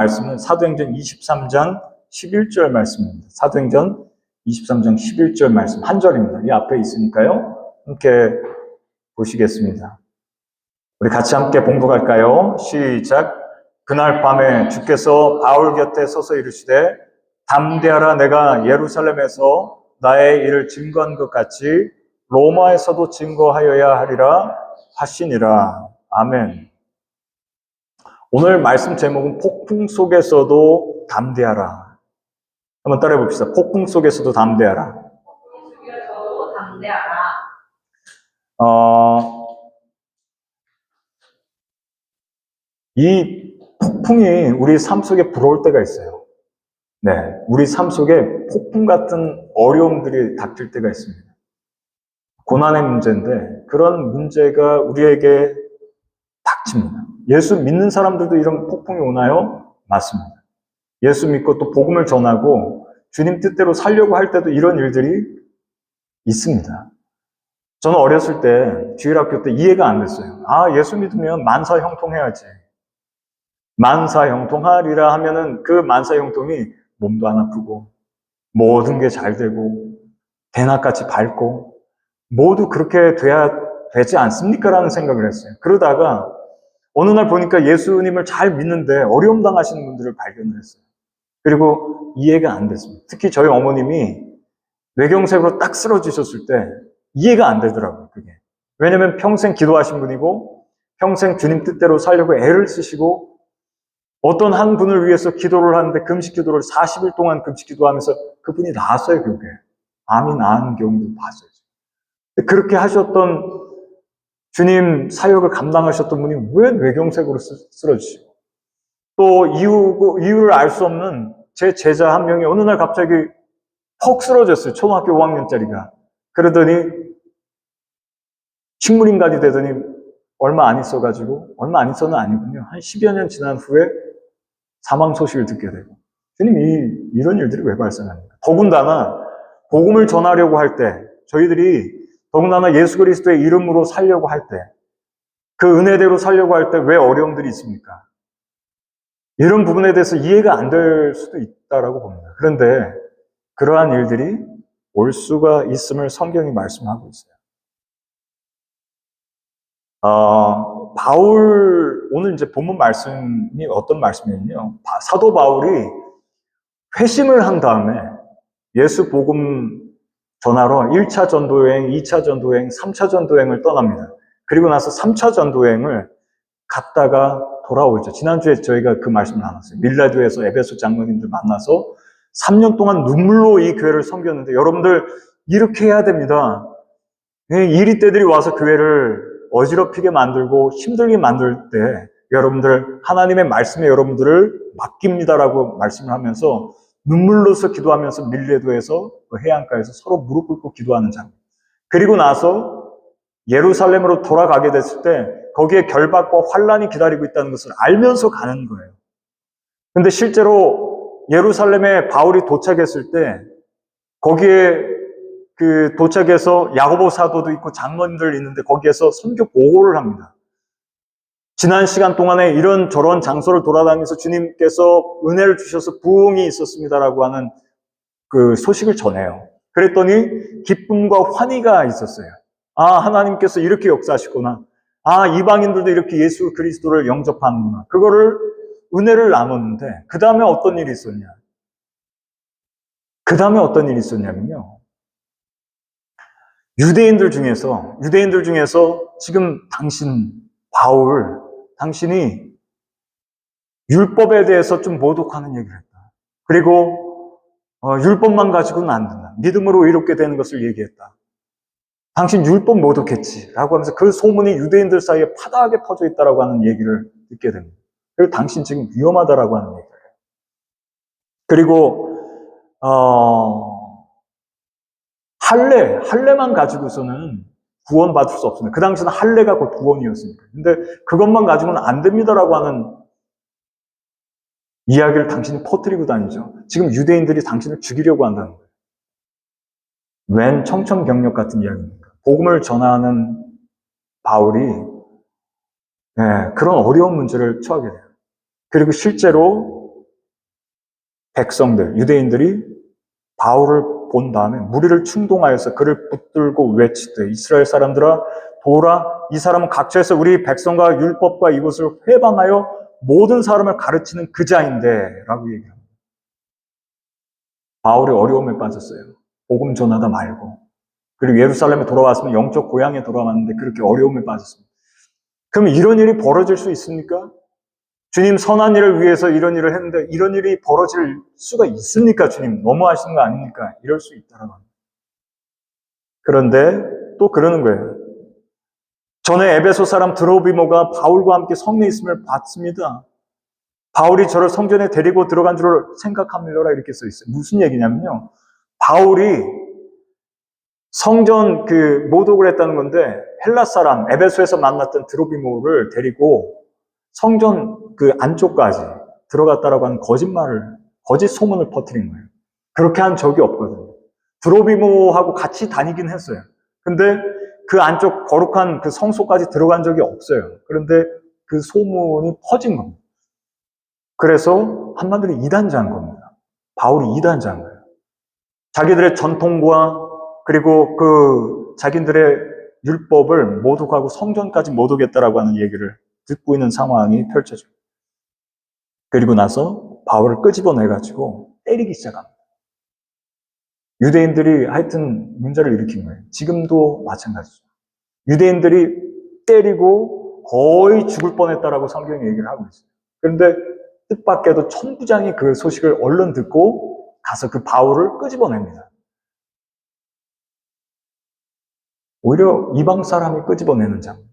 말씀은 사도행전 23장 11절 말씀입니다. 사도행전 23장 11절 말씀 한 절입니다. 이 앞에 있으니까요. 함께 보시겠습니다. 우리 같이 함께 봉독할까요? 시작. 그날 밤에 주께서 바울 곁에 서서 이르시되 담대하라, 내가 예루살렘에서 나의 일을 증거한 것 같이 로마에서도 증거하여야 하리라 하시니라. 아멘. 오늘 말씀 제목은 폭풍 속에서도 담대하라. 한번 따라해 봅시다. 폭풍 속에서도 담대하라. 폭풍 속에서도 담대하라. 이 폭풍이 우리 삶 속에 불어올 때가 있어요. 네, 우리 삶 속에 폭풍 같은 어려움들이 닥칠 때가 있습니다. 고난의 문제인데 그런 문제가 우리에게 닥칩니다. 예수 믿는 사람들도 이런 폭풍이 오나요? 맞습니다. 예수 믿고 또 복음을 전하고 주님 뜻대로 살려고 할 때도 이런 일들이 있습니다. 저는 어렸을 때 주일학교 때 이해가 안 됐어요. 아, 예수 믿으면 만사형통해야지. 만사형통하리라 하면은 그 만사형통이 몸도 안 아프고 모든 게 잘 되고 대낮같이 밝고 모두 그렇게 돼야 되지 않습니까? 라는 생각을 했어요. 그러다가 어느 날 보니까 예수님을 잘 믿는데 어려움 당하시는 분들을 발견을 했어요. 그리고 이해가 안 됐습니다. 특히 저희 어머님이 뇌경색으로 딱 쓰러지셨을 때 이해가 안 되더라고요, 그게. 왜냐면 평생 기도하신 분이고 평생 주님 뜻대로 살려고 애를 쓰시고 어떤 한 분을 위해서 기도를 하는데 금식 기도를 40일 동안 금식 기도하면서 그분이 나았어요, 그게. 암이 나은 경우도 봤어요. 그렇게 하셨던 주님 사역을 감당하셨던 분이 왜 뇌경색으로 쓰러지시고 또 이유를 알 수 없는 제 제자 한 명이 어느 날 갑자기 퍽 쓰러졌어요. 초등학교 5학년짜리가. 그러더니 식물인간이 되더니 얼마 안 있어가지고 얼마 안 있어는 아니군요. 한 10여 년 지난 후에 사망 소식을 듣게 되고 주님이 이런 일들이 왜 발생합니까? 더군다나 복음을 전하려고 할 때 저희들이 더군다나 예수 그리스도의 이름으로 살려고 할 때, 그 은혜대로 살려고 할 때 왜 어려움들이 있습니까? 이런 부분에 대해서 이해가 안 될 수도 있다라고 봅니다. 그런데 그러한 일들이 올 수가 있음을 성경이 말씀하고 있어요. 오늘 이제 본문 말씀이 어떤 말씀이냐면요. 사도 바울이 회심을 한 다음에 예수 복음 전하러 1차 전도여행, 2차 전도여행, 3차 전도여행을 떠납니다. 그리고 나서 3차 전도여행을 갔다가 돌아오죠. 지난주에 저희가 그 말씀을 나눴어요. 밀라도에서 에베소 장로님들 만나서 3년 동안 눈물로 이 교회를 섬겼는데 여러분들 이렇게 해야 됩니다. 이리떼들이 와서 교회를 어지럽히게 만들고 힘들게 만들 때 여러분들 하나님의 말씀에 여러분들을 맡깁니다라고 말씀을 하면서 눈물로서 기도하면서 밀레도에서 해안가에서 서로 무릎 꿇고 기도하는 장면. 그리고 나서 예루살렘으로 돌아가게 됐을 때 거기에 결박과 환란이 기다리고 있다는 것을 알면서 가는 거예요. 근데 실제로 예루살렘에 바울이 도착했을 때 거기에 도착해서 야고보 사도도 있고 장로님들 있는데 거기에서 선교 보고를 합니다. 지난 시간 동안에 이런저런 장소를 돌아다니면서 주님께서 은혜를 주셔서 부흥이 있었습니다라고 하는 그 소식을 전해요. 그랬더니 기쁨과 환희가 있었어요. 아, 하나님께서 이렇게 역사하시구나. 아, 이방인들도 이렇게 예수 그리스도를 영접하는구나. 그거를 은혜를 나눴는데 그 다음에 어떤 일이 있었냐? 그 다음에 어떤 일이 있었냐면요. 유대인들 중에서 지금 당신이 율법에 대해서 좀 모독하는 얘기를 했다. 그리고 율법만 가지고는 안 된다. 믿음으로 의롭게 되는 것을 얘기했다. 당신 율법 모독했지 라고 하면서 그 소문이 유대인들 사이에 파다하게 퍼져 있다라고 하는 얘기를 듣게 됩니다. 그리고 당신 지금 위험하다라고 하는 얘기를 해요. 그리고 할례만 가지고서는 구원받을 수 없습니다. 그 당시는 할례가 곧 구원이었으니까. 근데 그것만 가지고는 안 됩니다라고 하는 이야기를 당신이 퍼뜨리고 다니죠. 지금 유대인들이 당신을 죽이려고 한다는 거예요. 웬 청천벽력 같은 이야기입니까? 복음을 전하는 바울이 그런 어려운 문제를 처하게 돼요. 그리고 실제로 백성들, 유대인들이 바울을 본 다음에 무리를 충동하여서 그를 붙들고 외치되 이스라엘 사람들아 보라, 이 사람은 각처에서 우리 백성과 율법과 이것을 회방하여 모든 사람을 가르치는 그 자인데 라고 얘기합니다. 바울이 어려움에 빠졌어요. 복음 전하다 말고. 그리고 예루살렘에 돌아왔으면 영적 고향에 돌아왔는데 그렇게 어려움에 빠졌습니다. 그럼 이런 일이 벌어질 수 있습니까? 주님 선한 일을 위해서 이런 일을 했는데 이런 일이 벌어질 수가 있습니까? 주님 너무하시는 거 아닙니까? 이럴 수 있다라고 합니다. 그런데 또 그러는 거예요. 전에 에베소 사람 드로비모가 바울과 함께 성내에 있음을 봤습니다. 바울이 저를 성전에 데리고 들어간 줄 생각합니다. 이렇게 써 있어요. 무슨 얘기냐면요. 바울이 성전 모독을 했다는 건데 헬라 사람 에베소에서 만났던 드로비모를 데리고 성전 안쪽까지 들어갔다라고 하는 거짓 소문을 퍼뜨린 거예요. 그렇게 한 적이 없거든요. 드로비모하고 같이 다니긴 했어요. 근데 그 안쪽 거룩한 그 성소까지 들어간 적이 없어요. 그런데 그 소문이 퍼진 겁니다. 그래서 한마디로 이단자인 겁니다. 바울이 이단자인 거예요. 자기들의 전통과 그리고 자기들의 율법을 모독하고 성전까지 모독했다라고 하는 얘기를 듣고 있는 상황이 펼쳐져요. 그리고 나서 바울을 끄집어내가지고 때리기 시작합니다. 유대인들이 하여튼 문제를 일으킨 거예요. 지금도 마찬가지죠. 유대인들이 때리고 거의 죽을 뻔했다라고 성경이 얘기를 하고 있어요. 그런데 뜻밖에도 천부장이 그 소식을 얼른 듣고 가서 그 바울을 끄집어냅니다. 오히려 이방 사람이 끄집어내는 장면.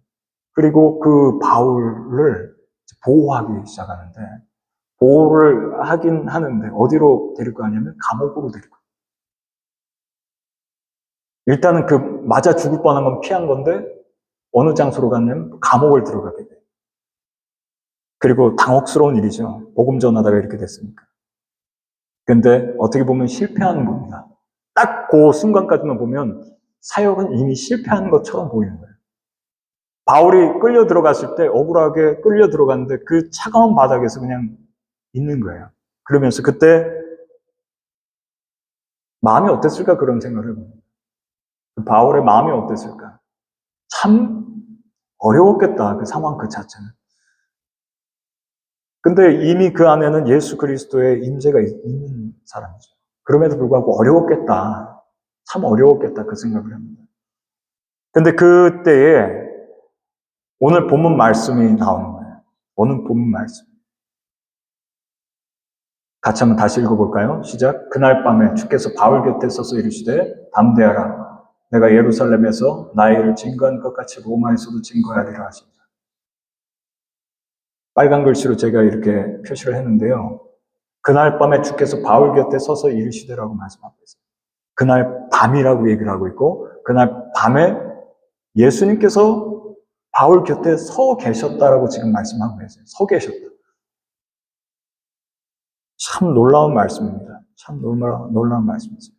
그리고 그 바울을 보호하기 시작하는데 보호를 하긴 하는데 어디로 데리고 가냐면 감옥으로 데리고 가요. 일단은 맞아 죽을 뻔한 건 피한 건데 어느 장소로 갔냐면 감옥을 들어가게 돼요. 그리고 당혹스러운 일이죠. 복음 전하다가 이렇게 됐으니까. 근데 어떻게 보면 실패하는 겁니다. 딱 그 순간까지만 보면 사역은 이미 실패한 것처럼 보이는 거예요. 바울이 끌려 들어갔을 때 억울하게 끌려 들어갔는데 그 차가운 바닥에서 그냥 있는 거예요. 그러면서 그때 마음이 어땠을까 그런 생각을 해봅니다. 바울의 마음이 어땠을까? 참 어려웠겠다. 그 상황 그 자체는. 근데 이미 그 안에는 예수 그리스도의 임재가 있는 사람이죠. 그럼에도 불구하고 어려웠겠다. 참 어려웠겠다. 그 생각을 합니다. 근데 그때에 오늘 본문 말씀이 나오는 거예요. 오늘 본문 말씀. 같이 한번 다시 읽어볼까요? 시작. 그날 밤에 주께서 바울 곁에 서서 이르시되 담대하라. 내가 예루살렘에서 나의 일을 증거한 것 같이 로마에서도 증거하리라 하십니다. 빨간 글씨로 제가 이렇게 표시를 했는데요. 그날 밤에 주께서 바울 곁에 서서 이르시되라고 말씀하고 있어요. 그날 밤이라고 얘기를 하고 있고 그날 밤에 예수님께서 바울 곁에 서 계셨다라고 지금 말씀하고 계세요. 서 계셨다. 참 놀라운 말씀입니다. 참 놀라운 말씀이죠.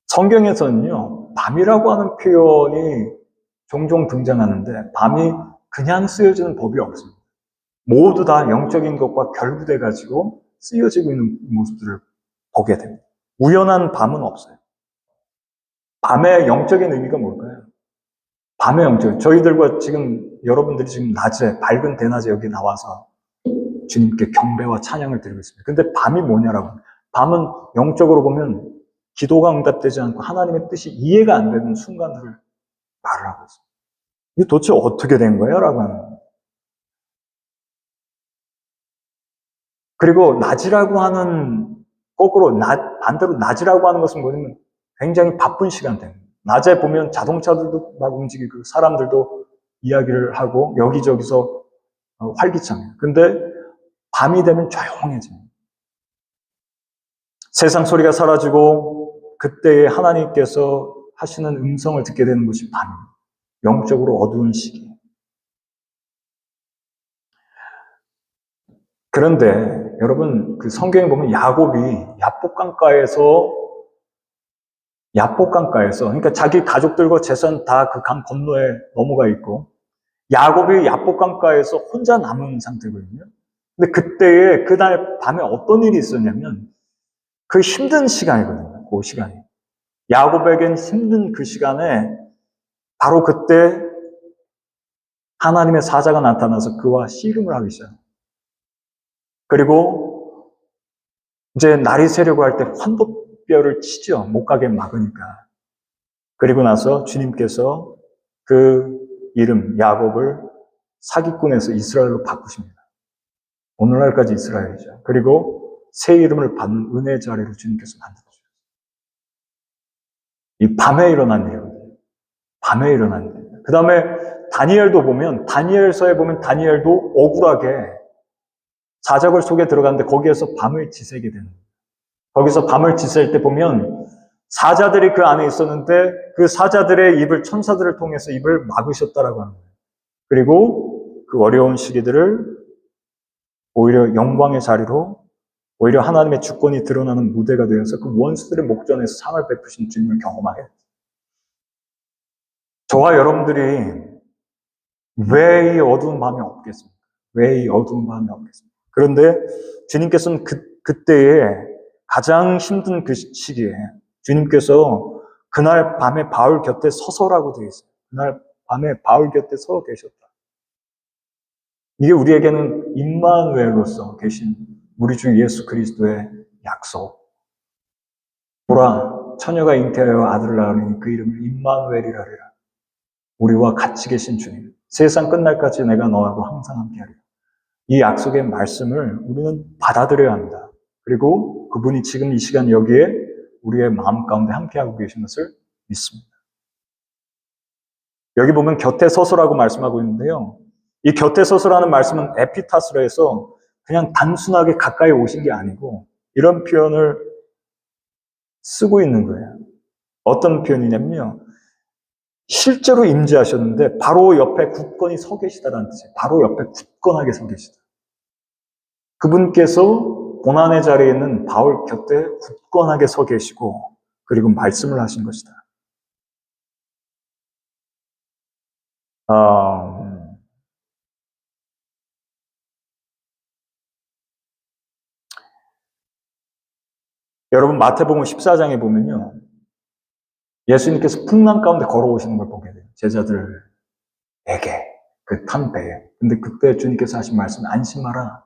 성경에서는요, 밤이라고 하는 표현이 종종 등장하는데 밤이 그냥 쓰여지는 법이 없습니다. 모두 다 영적인 것과 결부돼가지고 쓰여지고 있는 모습들을 보게 됩니다. 우연한 밤은 없어요. 밤의 영적인 의미가 뭘까요? 밤의 영적, 저희들과 지금 여러분들이 지금 낮에, 밝은 대낮에 여기 나와서 주님께 경배와 찬양을 드리고 있습니다. 근데 밤이 뭐냐라고. 밤은 영적으로 보면 기도가 응답되지 않고 하나님의 뜻이 이해가 안 되는 순간들을 말을 하고 있습니다. 이게 도대체 어떻게 된 거예요? 라고 하는 거예요. 그리고 낮이라고 하는, 거꾸로 반대로 낮이라고 하는 것은 뭐냐면 굉장히 바쁜 시간대입니다. 낮에 보면 자동차들도 막 움직이고 사람들도 이야기를 하고 여기저기서 활기차요. 근데 밤이 되면 조용해집니다. 세상 소리가 사라지고 그때에 하나님께서 하시는 음성을 듣게 되는 것이 밤입니다. 영적으로 어두운 시기. 그런데 여러분 그 성경에 보면 야곱이 야복강가에서 그러니까 자기 가족들과 재산 다 그 강 건너에 넘어가 있고 야곱이 야복강가에서 혼자 남은 상태거든요. 근데 그때에, 그날 밤에 어떤 일이 있었냐면, 그 힘든 시간이거든요. 그 시간이. 야곱에겐 힘든 그 시간에, 바로 그때 하나님의 사자가 나타나서 그와 씨름을 하기 시작해요. 그리고 이제 날이 새려고 할 때 환복뼈를 치죠. 못 가게 막으니까. 그리고 나서 주님께서 그 이름 야곱을 사기꾼에서 이스라엘로 바꾸십니다. 오늘날까지 이스라엘이죠. 그리고 새 이름을 받는 은혜 자리로 주님께서 만들어주셨어요. 이 밤에 일어난 일이거든요. 밤에 일어난 일입니다. 그 다음에 다니엘도 보면, 다니엘서에 보면 다니엘도 억울하게 사적을 속에 들어갔는데 거기에서 밤을 지새게 되는 거예요. 거기서 밤을 지샐 때 보면 사자들이 그 안에 있었는데 그 사자들의 입을 천사들을 통해서 입을 막으셨다라고 하는 거예요. 그리고 그 어려운 시기들을 오히려 영광의 자리로, 오히려 하나님의 주권이 드러나는 무대가 되어서 그 원수들의 목전에서 상을 베푸신 주님을 경험하게 됐어요. 저와 여러분들이 왜 이 어두운 밤이 없겠습니까? 왜 이 어두운 밤이 없겠습니까? 그런데 주님께서는 그때에 가장 힘든 그 시기에 주님께서 그날 밤에 바울 곁에 서서라고 되어 있어요. 그날 밤에 바울 곁에 서 계셨다. 이게 우리에게는 임마누엘로서 계신 우리 주 예수 그리스도의 약속. 보라, 처녀가 잉태하여 아들을 낳으니 그 이름을 임마누엘이라 하리라. 우리와 같이 계신 주님. 세상 끝날까지 내가 너하고 항상 함께하리라. 이 약속의 말씀을 우리는 받아들여야 합니다. 그리고 그분이 지금 이 시간 여기에 우리의 마음 가운데 함께하고 계신 것을 믿습니다. 여기 보면 곁에 서서라고 말씀하고 있는데요. 이 곁에 서서라는 말씀은 에피타스라 해서 그냥 단순하게 가까이 오신 게 아니고 이런 표현을 쓰고 있는 거예요. 어떤 표현이냐면요. 실제로 임재하셨는데 바로 옆에 굳건히 서 계시다라는 뜻이에요. 바로 옆에 굳건하게 서 계시다. 그분께서 고난의 자리에 있는 바울 곁에 굳건하게 서 계시고 그리고 말씀을 하신 것이다. 여러분 마태복음 14장에 보면요. 예수님께서 풍랑 가운데 걸어오시는 걸 보게 돼요. 제자들에게 그 탄 배에. 근데 그때 주님께서 하신 말씀은 안심하라.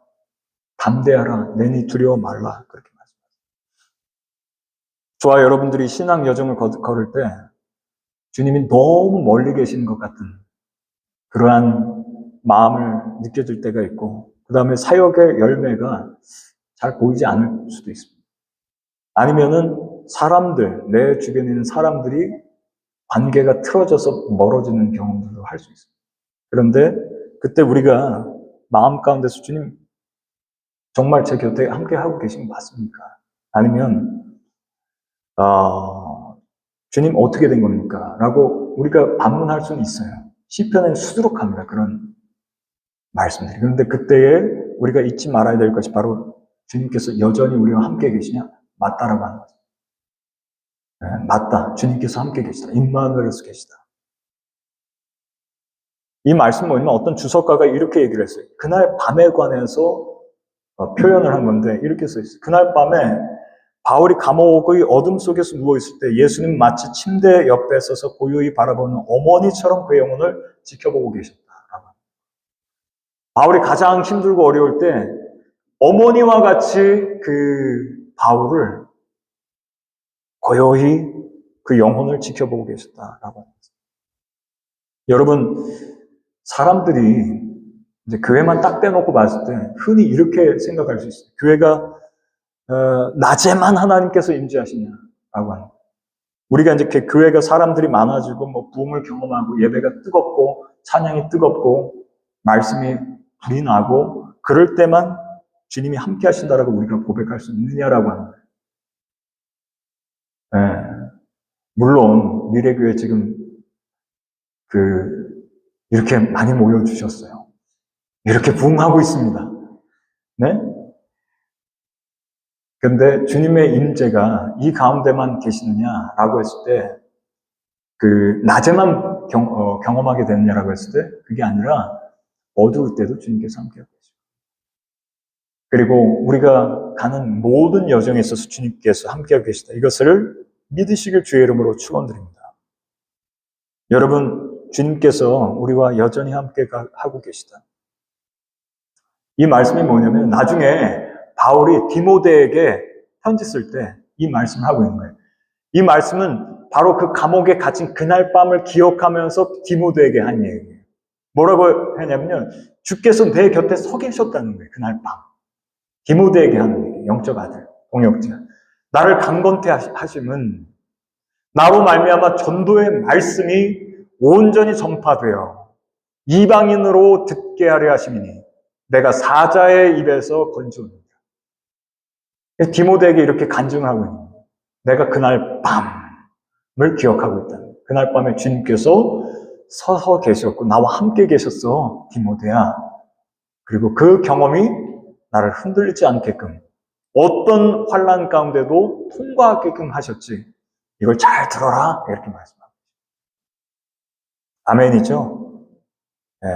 담대하라. 내니 두려워 말라. 그렇게 말씀하셨어요. 저와 여러분들이 신앙 여정을 걸을 때 주님이 너무 멀리 계시는 것 같은 그러한 마음을 느껴질 때가 있고 그 다음에 사역의 열매가 잘 보이지 않을 수도 있습니다. 아니면은 사람들, 내 주변에 있는 사람들이 관계가 틀어져서 멀어지는 경험들도 할 수 있습니다. 그런데 그때 우리가 마음 가운데서 주님 정말 제 곁에 함께 하고 계신 거 맞습니까? 아니면 주님 어떻게 된 겁니까? 라고 우리가 반문할 수는 있어요. 시편에는 수두룩합니다. 그런 말씀들이. 그런데 그때에 우리가 잊지 말아야 될 것이 바로 주님께서 여전히 우리와 함께 계시냐? 맞다라고 하는 거죠. 네, 맞다. 주님께서 함께 계시다. 임마누엘에서 계시다. 이 말씀 뭐냐면 어떤 주석가가 이렇게 얘기를 했어요. 그날 밤에 관해서 표현을 한 건데 이렇게 써 있어요. 그날 밤에 바울이 감옥의 어둠 속에서 누워있을 때 예수님 마치 침대 옆에 서서 고요히 바라보는 어머니처럼 그의 영혼을 지켜보고 계셨다. 바울이 가장 힘들고 어려울 때 어머니와 같이 그 바울을 고요히 그 영혼을 지켜보고 계셨다라고 합니다. 여러분, 사람들이 이제 교회만 딱 빼놓고 봤을 때 흔히 이렇게 생각할 수 있어요. 교회가 낮에만 하나님께서 임재하시냐라고 합니다. 우리가 이제 교회가 사람들이 많아지고 뭐 부흥을 경험하고 예배가 뜨겁고 찬양이 뜨겁고 말씀이 불이 나고 그럴 때만 주님이 함께 하신다라고 우리가 고백할 수 있느냐라고 하는 거예요. 네. 물론 미래교회 지금 이렇게 많이 모여주셨어요. 이렇게 부흥하고 있습니다. 네? 근데 주님의 임재가 이 가운데만 계시느냐라고 했을 때, 낮에만 경험하게 되느냐라고 했을 때, 그게 아니라 어두울 때도 주님께서 함께하고 계시고, 그리고 우리가 가는 모든 여정에 있어서 주님께서 함께하고 계시다. 이것을 믿으시길 주의 이름으로 축원드립니다. 여러분, 주님께서 우리와 여전히 함께 하고 계시다. 이 말씀이 뭐냐면 나중에 바울이 디모데에게 편지 쓸 때 이 말씀을 하고 있는 거예요. 이 말씀은 바로 그 감옥에 갇힌 그날 밤을 기억하면서 디모데에게 한 얘기예요. 뭐라고 했냐면요. 주께서 내 곁에 서 계셨다는 거예요. 그날 밤. 디모데에게 하는 얘기예요. 영적 아들, 동역자. 나를 강건케 하심은 나로 말미암아 전도의 말씀이 온전히 전파되어 이방인으로 듣게 하려 하심이니 내가 사자의 입에서 건져옵니다. 디모데에게 이렇게 간증을 하고 있는 거예요. 내가 그날 밤을 기억하고 있다. 그날 밤에 주님께서 서서 계셨고 나와 함께 계셨어, 디모데야. 그리고 그 경험이 나를 흔들리지 않게끔 어떤 환난 가운데도 통과하게끔 하셨지. 이걸 잘 들어라. 이렇게 말씀합니다. 아멘이죠? 네.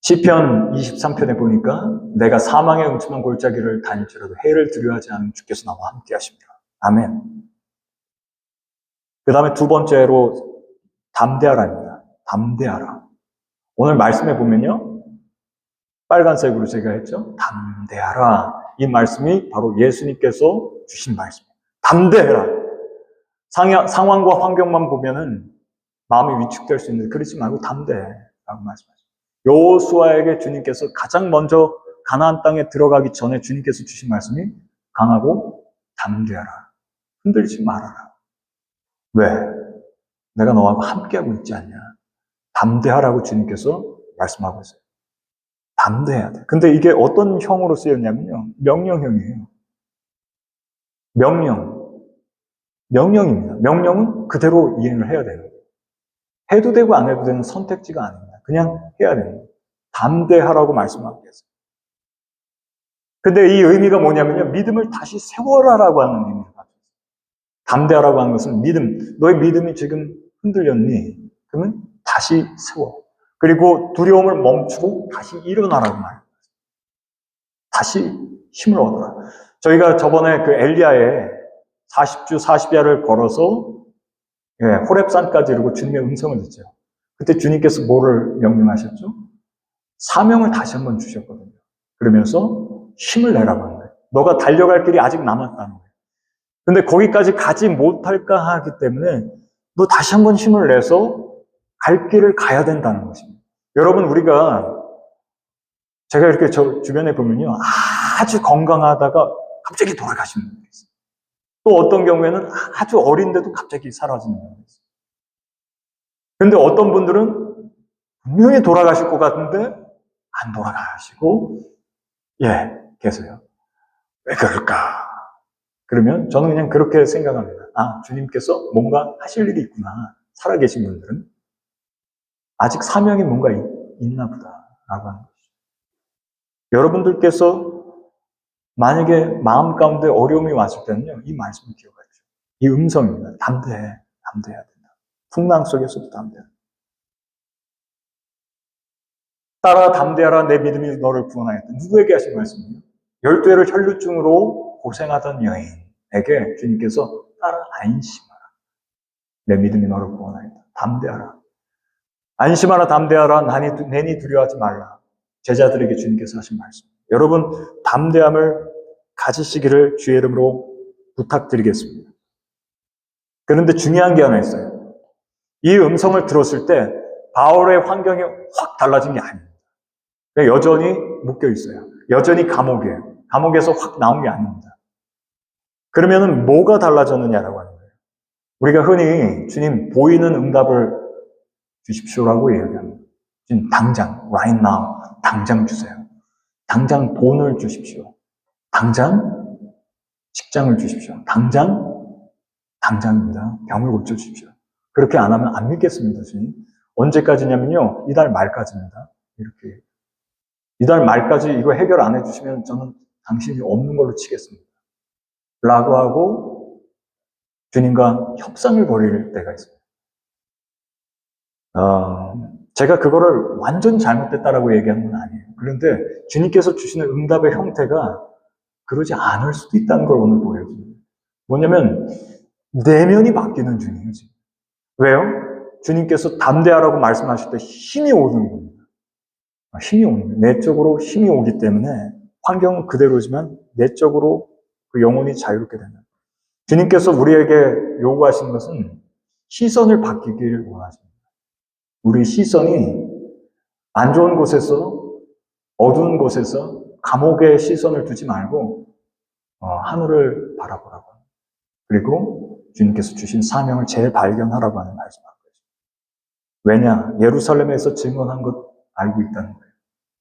시편 23편에 보니까 내가 사망의 음침한 골짜기를 다닐지라도 해를 두려워하지 않으면 주께서 나와 함께 하십니다. 아멘. 그 다음에 두 번째로 담대하라입니다. 담대하라. 오늘 말씀에 보면요. 빨간색으로 제가 했죠. 담대하라. 이 말씀이 바로 예수님께서 주신 말씀입니다. 담대해라. 상황과 환경만 보면은 마음이 위축될 수 있는데 그러지 말고 담대라고 말씀하십니다. 여호수아에게 주님께서 가장 먼저 가나안 땅에 들어가기 전에 주님께서 주신 말씀이 강하고 담대하라. 흔들리지 말아라. 왜? 내가 너하고 함께하고 있지 않냐. 담대하라고 주님께서 말씀하고 있어요. 담대해야 돼. 근데 이게 어떤 형으로 쓰였냐면요. 명령형이에요. 명령입니다. 명령은 그대로 이행을 해야 되는 거예요. 해도 되고 안 해도 되는 선택지가 아닙니다. 그냥 해야 되는 거예요. 담대하라고 말씀하고 계세요. 근데 이 의미가 뭐냐면요. 믿음을 다시 세워라라고 하는 의미를 가지고 있어요. 담대하라고 하는 것은 믿음. 너의 믿음이 지금 흔들렸니? 그러면 다시 세워. 그리고 두려움을 멈추고 다시 일어나라고 말해요. 다시 힘을 얻어라. 저희가 저번에 그 엘리야의 40주 40야를 걸어서 호렙산까지 이르고 주님의 음성을 듣죠. 그때 주님께서 뭐를 명령하셨죠? 사명을 다시 한번 주셨거든요. 그러면서 힘을 내라고 하는 거예요. 너가 달려갈 길이 아직 남았다는 거예요. 근데 거기까지 가지 못할까 하기 때문에 너 다시 한번 힘을 내서 갈 길을 가야 된다는 것입니다. 여러분, 제가 이렇게 저 주변에 보면요. 아주 건강하다가 갑자기 돌아가시는 분이 있어요. 또 어떤 경우에는 아주 어린데도 갑자기 사라지는 경우가 있어요. 근데 어떤 분들은 분명히 돌아가실 것 같은데 안 돌아가시고 계세요. 왜 그럴까? 그러면 저는 그냥 그렇게 생각합니다. 주님께서 뭔가 하실 일이 있구나. 살아계신 분들은 아직 사명이 뭔가 있나 보다라고 하는 거죠. 여러분들께서 만약에 마음 가운데 어려움이 왔을 때는요, 이 말씀을 기억하십시오. 이 음성입니다. 담대해야 된다. 풍랑 속에서도 담대해야 된다. 따라 담대하라, 내 믿음이 너를 구원하였다. 누구에게 하신 말씀이에요? 12해를 혈루증으로 고생하던 여인에게 주님께서 따라 안심하라. 내 믿음이 너를 구원하였다. 담대하라. 안심하라, 담대하라, 내니 두려워하지 말라. 제자들에게 주님께서 하신 말씀. 여러분, 담대함을 가지시기를 주의 이름으로 부탁드리겠습니다. 그런데 중요한 게 하나 있어요. 이 음성을 들었을 때 바울의 환경이 확 달라진 게 아닙니다. 여전히 묶여 있어요. 여전히 감옥이에요. 감옥에서 확 나온 게 아닙니다. 그러면은 뭐가 달라졌느냐라고 하는 거예요. 우리가 흔히 주님 보이는 응답을 주십시오라고 얘기합니다. 지금 당장, right now, 당장 주세요. 당장 돈을 주십시오. 당장 직장을 주십시오. 당장입니다. 병을 고쳐주십시오. 그렇게 안 하면 안 믿겠습니다, 주님. 언제까지냐면요, 이달 말까지입니다. 이렇게. 이달 말까지 이거 해결 안 해주시면 저는 당신이 없는 걸로 치겠습니다. 라고 하고 주님과 협상을 벌일 때가 있어요. 제가 그거를 완전 잘못됐다라고 얘기하는 건 아니에요. 그런데 주님께서 주시는 응답의 형태가 그러지 않을 수도 있다는 걸 오늘 보여줍니다. 뭐냐면 내면이 바뀌는 중이에요. 지금. 왜요? 주님께서 담대하라고 말씀하실 때 힘이 오는 겁니다. 힘이 오는 거예요. 내적으로 힘이 오기 때문에 환경은 그대로지만 내적으로 그 영혼이 자유롭게 된다. 주님께서 우리에게 요구하시는 것은 시선을 바뀌기를 원하십니다. 우리 시선이 안 좋은 곳에서, 어두운 곳에서 감옥에 시선을 두지 말고 하늘을 바라보라고. 그리고 주님께서 주신 사명을 재발견하라고 하는 말씀하고 있습니다. 왜냐? 예루살렘에서 증언한 것 알고 있다는 거예요.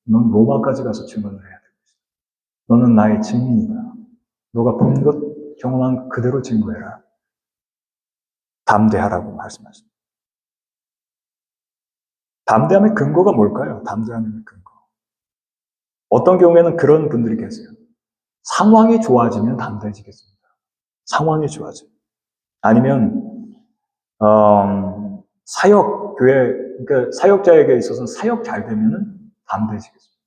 넌 로마까지 가서 증언을 해야 되고 있어. 너는 나의 증인이다. 너가 본 것, 경험한 그대로 증거해라. 담대하라고 말씀하십니다. 담대함의 근거가 뭘까요? 담대함의 근거. 어떤 경우에는 그런 분들이 계세요. 상황이 좋아지면 담대해지겠습니다. 상황이 좋아지면. 아니면 사역, 교회, 그러니까 사역자에게 있어서는 사역 잘 되면 담대해지겠습니다.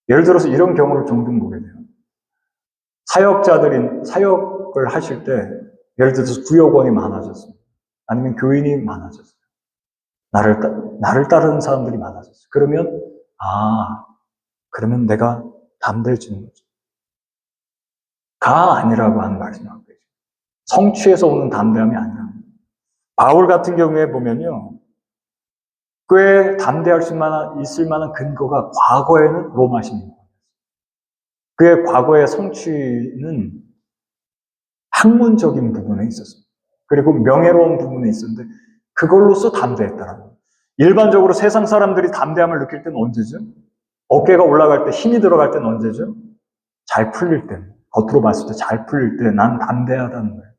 예를 들어서 이런 경우를 종종 보게 돼요. 사역을 하실 때, 예를 들어서 구역원이 많아졌습니다. 아니면 교인이 많아졌어요. 나를 따르는 사람들이 많아졌어요. 그러면 내가 담대해지는 거죠. 가 아니라고 하는 말씀하고 계시죠. 성취에서 오는 담대함이 아니라. 바울 같은 경우에 보면요. 꽤 담대할 수 있을 만한 근거가 과거에는 로마 시민이었어요. 그의 과거의 성취는 학문적인 부분에 있었습니다. 그리고 명예로운 부분에 있었는데 그걸로써 담대했다라는 거예요. 일반적으로 세상 사람들이 담대함을 느낄 때는 언제죠? 어깨가 올라갈 때, 힘이 들어갈 때는 언제죠? 잘 풀릴 때. 겉으로 봤을 때 잘 풀릴 때 난 담대하다는 거예요.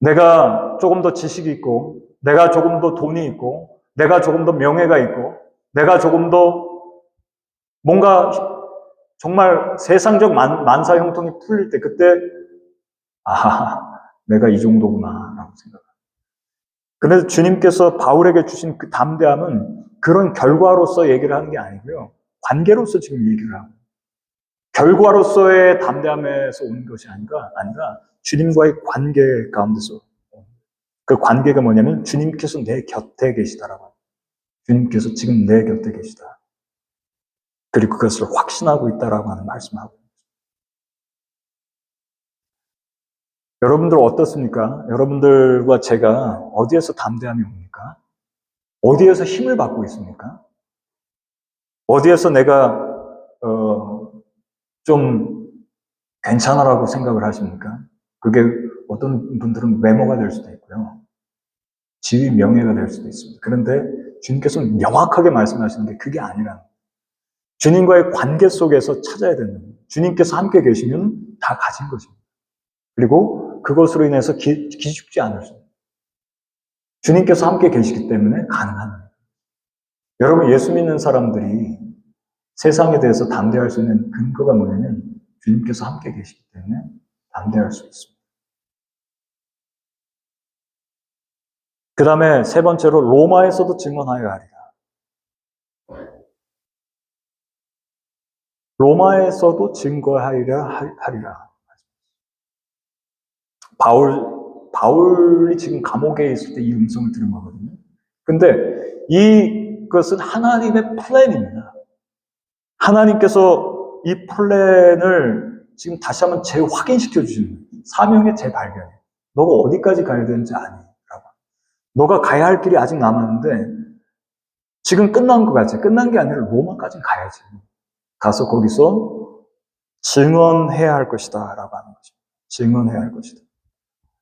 내가 조금 더 지식이 있고, 내가 조금 더 돈이 있고, 내가 조금 더 명예가 있고, 내가 조금 더 뭔가 정말 세상적 만사 형통이 풀릴 때 그때 내가 이 정도구나 라고 생각합니다. 그래서 주님께서 바울에게 주신 그 담대함은 그런 결과로서 얘기를 하는 게 아니고요. 관계로서 지금 얘기를 하고 결과로서의 담대함에서 오는 것이 아니라 주님과의 관계 가운데서 그 관계가 뭐냐면 주님께서 내 곁에 계시다라고. 주님께서 지금 내 곁에 계시다. 그리고 그것을 확신하고 있다라고 하는 말씀하고. 여러분들 어떻습니까? 여러분들과 제가 어디에서 담대함이 옵니까? 어디에서 힘을 받고 있습니까? 어디에서 내가 좀 괜찮아라고 생각을 하십니까? 그게 어떤 분들은 외모가 될 수도 있고요. 지위, 명예가 될 수도 있습니다. 그런데 주님께서는 명확하게 말씀하시는 게 그게 아니라 주님과의 관계 속에서 찾아야 되는 거예요. 주님께서 함께 계시면 다 가진 것입니다. 그리고 그것으로 인해서 기죽지 않을 수 있습니다. 주님께서 함께 계시기 때문에 가능한 거예요. 여러분, 예수 믿는 사람들이 세상에 대해서 담대할 수 있는 근거가 뭐냐면 주님께서 함께 계시기 때문에 담대할 수 있습니다. 그 다음에 세 번째로 로마에서도 증언하여야 하리라. 로마에서도 증거하리라 하리라. 바울이 지금 감옥에 있을 때 이 음성을 들은 거거든요. 근데 이것은 하나님의 플랜입니다. 하나님께서 이 플랜을 지금 다시 한번 재확인시켜 주시는 거예요. 사명의 재발견. 너가 어디까지 가야 되는지 아니? 라고. 너가 가야 할 길이 아직 남았는데 지금 끝난 것 같지? 끝난 게 아니라 로마까지 가야지. 가서 거기서 증언해야 할 것이다 라고 하는 거죠. 증언해야 할 것이다.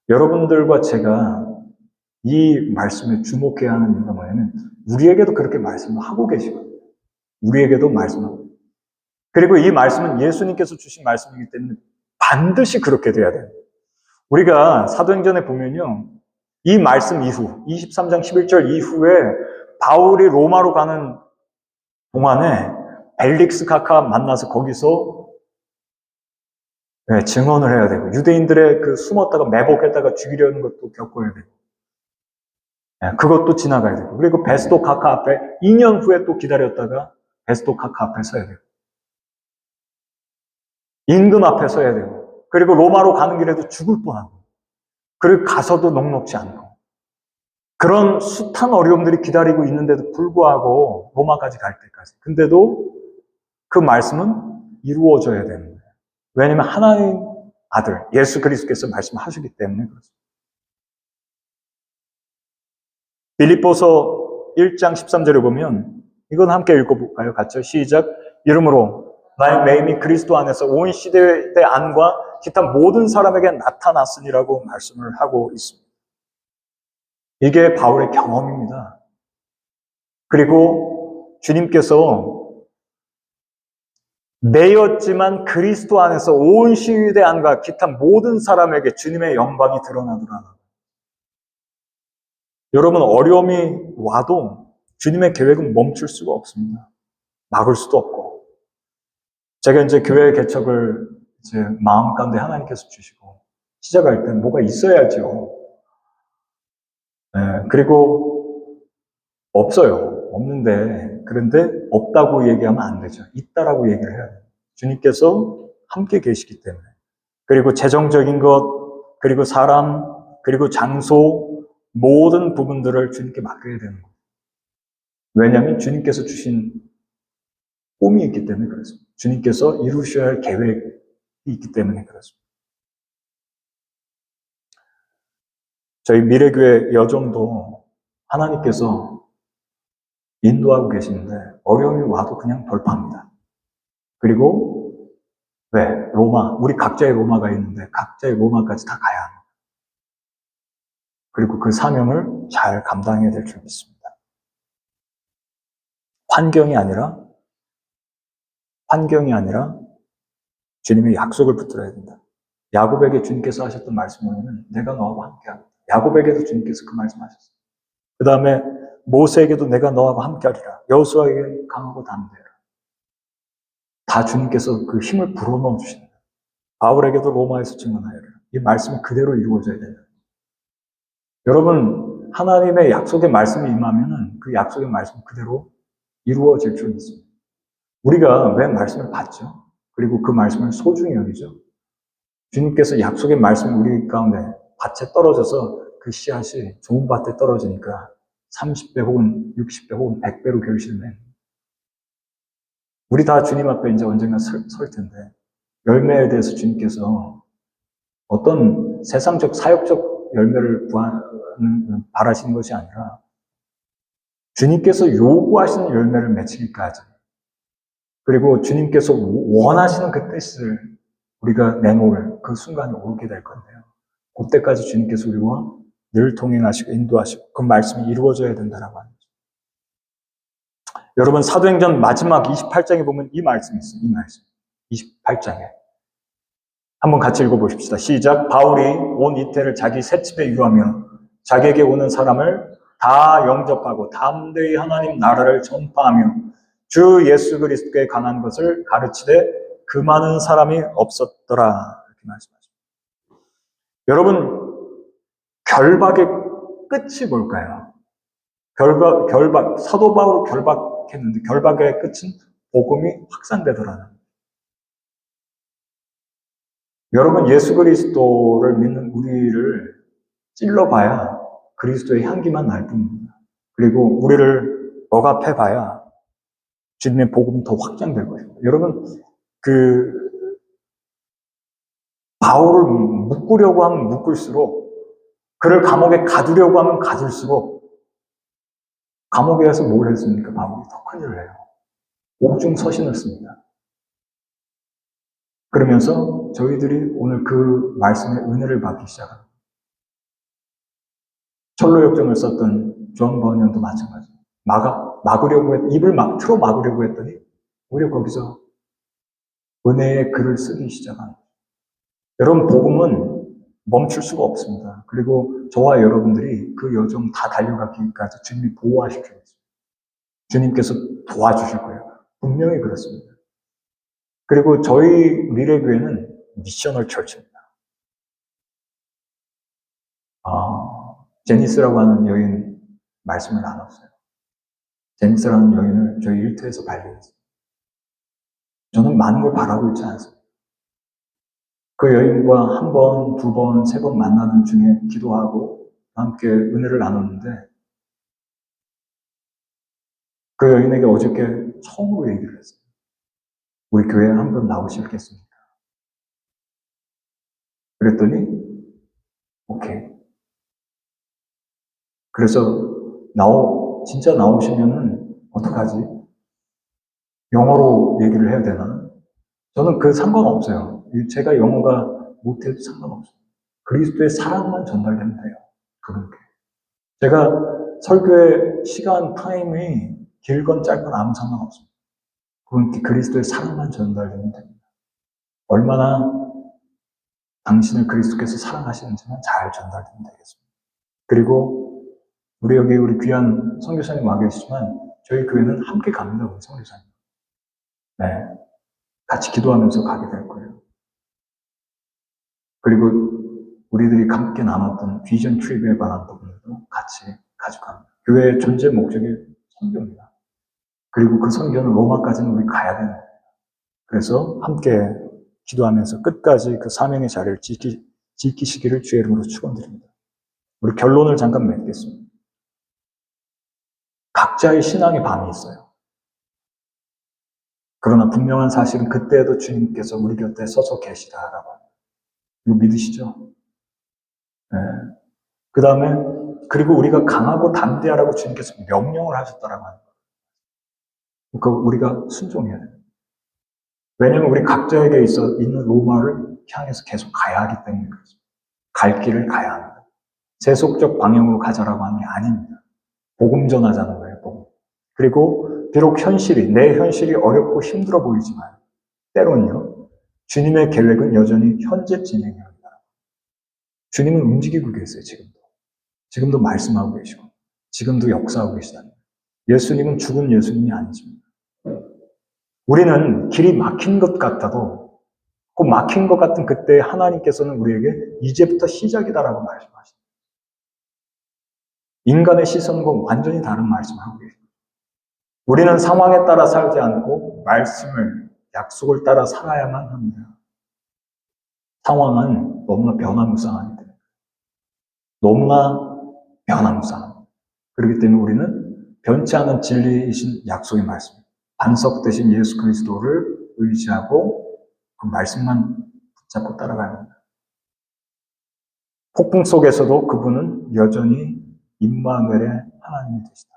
여러분들과 제가 이 말씀에 주목해야 하는 이유가 뭐냐면 우리에게도 그렇게 말씀을 하고 계시거든요. 우리에게도 말씀하고. 그리고 이 말씀은 예수님께서 주신 말씀이기 때문에 반드시 그렇게 돼야 돼요. 우리가 사도행전에 보면요. 이 말씀 이후, 23장 11절 이후에 바울이 로마로 가는 동안에 벨릭스 카카 만나서 거기서 증언을 해야 되고 유대인들의 그 숨었다가 매복했다가 죽이려는 것도 겪어야 되고 그것도 지나가야 되고 그리고 베스도 카카 앞에 2년 후에 또 기다렸다가 베스도 카카 앞에 서야 되고 임금 앞에 서야 되고, 그리고 로마로 가는 길에도 죽을 뻔하고, 그리고 가서도 녹록지 않고, 그런 숱한 어려움들이 기다리고 있는데도 불구하고 로마까지 갈 때까지. 근데도 그 말씀은 이루어져야 되는 거예요. 왜냐하면 하나님 아들 예수 그리스도께서 말씀하시기 때문에 그렇습니다. 빌립보서 1장 13절에 보면 이건 함께 읽어볼까요? 같이 시작. 이러므로 나의 매임이 그리스도 안에서 온 시대의 안과 기타 모든 사람에게 나타났으니라고 말씀을 하고 있습니다. 이게 바울의 경험입니다. 그리고 주님께서 내였지만 그리스도 안에서 온 시대 안과 기타 모든 사람에게 주님의 영광이 드러나더라. 여러분, 어려움이 와도 주님의 계획은 멈출 수가 없습니다. 막을 수도 없고. 제가 이제 교회 개척을 이제 마음 가운데 하나님께서 주시고 시작할 때 뭐가 있어야죠. 네, 그리고 없어요. 없는데, 그런데 없다고 얘기하면 안 되죠. 있다라고 얘기를 해야 돼요. 주님께서 함께 계시기 때문에. 그리고 재정적인 것, 그리고 사람, 그리고 장소, 모든 부분들을 주님께 맡겨야 되는 거예요. 왜냐하면 주님께서 주신 꿈이 있기 때문에 그렇습니다. 주님께서 이루셔야 할 계획이 있기 때문에 그렇습니다. 저희 미래교회 여정도 하나님께서 인도하고 계시는데 어려움이 와도 그냥 돌파합니다. 그리고 왜? 로마, 우리 각자의 로마가 있는데 각자의 로마까지 다 가야 합니다. 그리고 그 사명을 잘 감당해야 될 줄 믿습니다. 환경이 아니라 주님의 약속을 붙들어야 된다. 야곱에게 주님께서 하셨던 말씀 뭐냐면 내가 너하고 함께하겠다. 야곱에게도 주님께서 그 말씀하셨어요. 그 다음에 모세에게도 내가 너하고 함께하리라. 여호수아에게 강하고 담대해라. 다 주님께서 그 힘을 불어넣어 주신다. 바울에게도 로마에서 증언하여라. 이 말씀이 그대로 이루어져야 된다. 여러분, 하나님의 약속의 말씀이 임하면은 그 약속의 말씀 그대로 이루어질 줄 믿습니다. 우리가 왜 말씀을 받죠? 그리고 그 말씀을 소중히 여기죠? 주님께서 약속의 말씀이 우리 가운데 밭에 떨어져서 그 씨앗이 좋은 밭에 떨어지니까 30배 혹은 60배 혹은 100배로 결실을 내. 우리 다 주님 앞에 이제 언젠가 설 텐데 열매에 대해서 주님께서 어떤 세상적 사역적 열매를 바라시는 것이 아니라 주님께서 요구하시는 열매를 맺히기까지 그리고 주님께서 원하시는 그 뜻을 우리가 내놓을 그 순간이 오게 될 건데요. 그때까지 주님께서 우리와 늘 동행하시고 인도하시고 그 말씀이 이루어져야 된다라고 하는 거죠. 여러분 사도행전 마지막 28장에 보면 이 말씀이 있어요. 이 말씀. 28장에. 한번 같이 읽어보십시다. 시작. 바울이 온 이태를 자기 새집에 유하며 자기에게 오는 사람을 다 영접하고 담대히 하나님 나라를 전파하며 주 예수 그리스도께 관한 것을 가르치되 그 많은 사람이 없었더라. 이렇게 말씀하십니다. 여러분, 결박의 끝이 뭘까요? 결박, 사도 바울을 결박했는데 결박의 끝은 복음이 확산되더라는. 여러분, 예수 그리스도를 믿는 우리를 찔러봐야 그리스도의 향기만 날 뿐입니다. 그리고 우리를 억압해봐야 주님의 복음이 더 확장될 것입니다. 여러분, 바울을 묶으려고 하면 묶을수록, 그를 감옥에 가두려고 하면 가둘수록, 감옥에서 뭘 했습니까? 바울이 더 큰일을 해요. 오중서신을 씁니다. 그러면서 저희들이 오늘 그 말씀의 은혜를 받기 시작합니다. 철로역정을 썼던 존 버년도 마찬가지입니다. 입을 틀어 막으려고 했더니 오히려 거기서 은혜의 글을 쓰기 시작합니다. 여러분, 복음은 멈출 수가 없습니다. 그리고 저와 여러분들이 그 여정 다 달려가기까지 주님이 보호하실 줄 믿습니다. 주님께서 도와주실 거예요. 분명히 그렇습니다. 그리고 저희 미래교회는 미셔널 철치입니다. 제니스라고 하는 여인 말씀을 나눴어요. 제니스라는 여인을 저희 일터에서 발견했어요. 저는 많은 걸 바라고 있지 않습니다. 그 여인과 한 번, 두 번, 세 번 만나는 중에 기도하고 함께 은혜를 나눴는데 그 여인에게 어저께 처음으로 얘기를 했어요. 우리 교회에 한 번 나오시겠습니까? 그랬더니 오케이. 그래서 진짜 나오시면은 어떡하지? 영어로 얘기를 해야 되나? 저는 그 상관없어요. 제가 영어가 못해도 상관없어요. 그리스도의 사랑만 전달되면 돼요. 그분께. 제가 설교의 시간, 타임이 길건 짧건 아무 상관없습니다. 그분께 그리스도의 사랑만 전달되면 됩니다. 얼마나 당신을 그리스도께서 사랑하시는지만 잘 전달되면 되겠습니다. 그리고 우리 귀한 선교사님 와 계시지만 저희 교회는 함께 갑니다. 우리 선교사님. 네, 같이 기도하면서 가게 될 거예요. 그리고 우리들이 함께 나눴던 비전 트립에 관한 부분도 같이 가져갑니다. 교회의 존재 목적이 선교입니다. 그리고 그 선교는 로마까지는 우리 가야 되는 거예요. 그래서 함께 기도하면서 끝까지 그 사명의 자리를 지키시기를 주의 이름으로 축원드립니다. 우리 결론을 잠깐 맺겠습니다. 각자의 신앙의 밤이 있어요. 그러나 분명한 사실은 그때에도 주님께서 우리 곁에 서서 계시다라고 합니다. 이거 믿으시죠? 네. 그 다음에 그리고 우리가 강하고 담대하라고 주님께서 명령을 하셨다라고 합니다. 그러니까 우리가 순종해야 돼요. 왜냐하면 우리 각자에게 있는 로마를 향해서 계속 가야 하기 때문에 그렇습니다. 갈 길을 가야 합니다. 세속적 방향으로 가자라고 하는 게 아닙니다. 복음 전하자는 거예요, 복음. 그리고 비록 내 현실이 어렵고 힘들어 보이지만 때로는요, 주님의 계획은 여전히 현재 진행형이다. 주님은 움직이고 계세요, 지금도. 지금도 말씀하고 계시고, 지금도 역사하고 계시다는 거예요. 예수님은 죽은 예수님이 아니십니다. 우리는 길이 막힌 것 같아도 그 막힌 것 같은 그때 하나님께서는 우리에게 이제부터 시작이다라고 말씀하십니다. 인간의 시선과 완전히 다른 말씀을 하고 계십니다. 우리는 상황에 따라 살지 않고 약속을 따라 살아야만 합니다. 상황은 너무나 변화무쌍하기 때문에. 너무나 변화무쌍합니다. 그렇기 때문에 우리는 변치 않은 진리이신 약속의 말씀, 반석 되신 예수 그리스도를 의지하고 그 말씀만 붙잡고 따라가야 합니다. 폭풍 속에서도 그분은 여전히 임마누엘의 하나님이 되시다.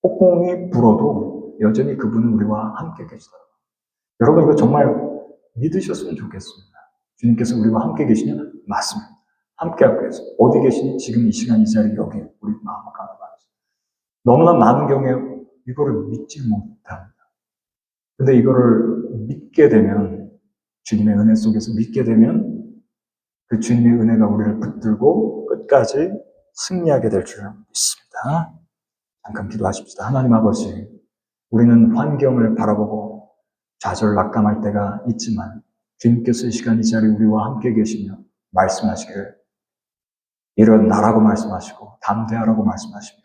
폭풍이 불어도 여전히 그분은 우리와 함께 계시다. 여러분 이거 정말 믿으셨으면 좋겠습니다. 주님께서 우리와 함께 계시냐? 맞습니다. 함께 하고 계세요. 어디 계시니? 지금 이 시간 이 자리 여기 우리 마음 가나봐요. 너무나 많은 경우에 이거를 믿지 못합니다. 근데 이거를 믿게 되면 주님의 은혜 속에서 믿게 되면 그 주님의 은혜가 우리를 붙들고 끝까지 승리하게 될 줄 믿습니다. 잠깐 기도하십시다. 하나님 아버지, 우리는 환경을 바라보고 좌절 낙담할 때가 있지만 주님께서 이 시간 이 자리에 우리와 함께 계시며 말씀하시기를 일어나라고 말씀하시고 담대하라고 말씀하시며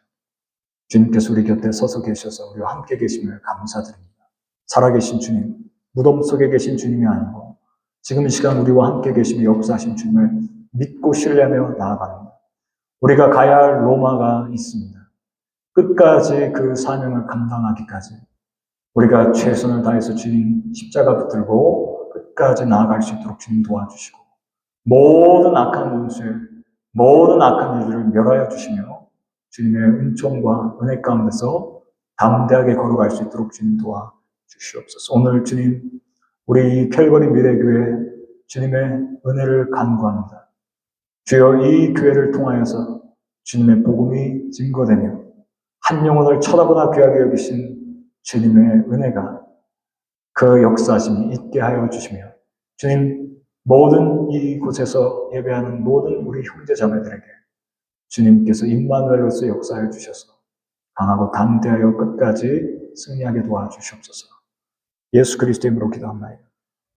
주님께서 우리 곁에 서서 계셔서 우리와 함께 계심을 감사드립니다. 살아계신 주님, 무덤 속에 계신 주님이 아니고 지금 이 시간 우리와 함께 계시며 역사하신 주님을 믿고 신뢰하며 나아갑니다. 우리가 가야 할 로마가 있습니다. 끝까지 그 사명을 감당하기까지 우리가 최선을 다해서 주님 십자가 붙들고 끝까지 나아갈 수 있도록 주님 도와주시고 모든 악한 원수에 모든 악한 일들을 멸하여 주시며 주님의 은총과 은혜 가운데서 담대하게 걸어갈 수 있도록 주님 도와주시옵소서. 오늘 주님 우리 캘버리 미래교회 주님의 은혜를 간구합니다. 주여 이 교회를 통하여서 주님의 복음이 증거되며 한 영혼을 쳐다보나 귀하게 여기신 주님의 은혜가 그 역사심이 있게 하여 주시며 주님 모든 이곳에서 예배하는 모든 우리 형제 자매들에게 주님께서 임마누엘로서 역사해 주셔서 강하고 담대하여 끝까지 승리하게 도와주시옵소서. 예수 그리스도의 이름으로 기도합니다.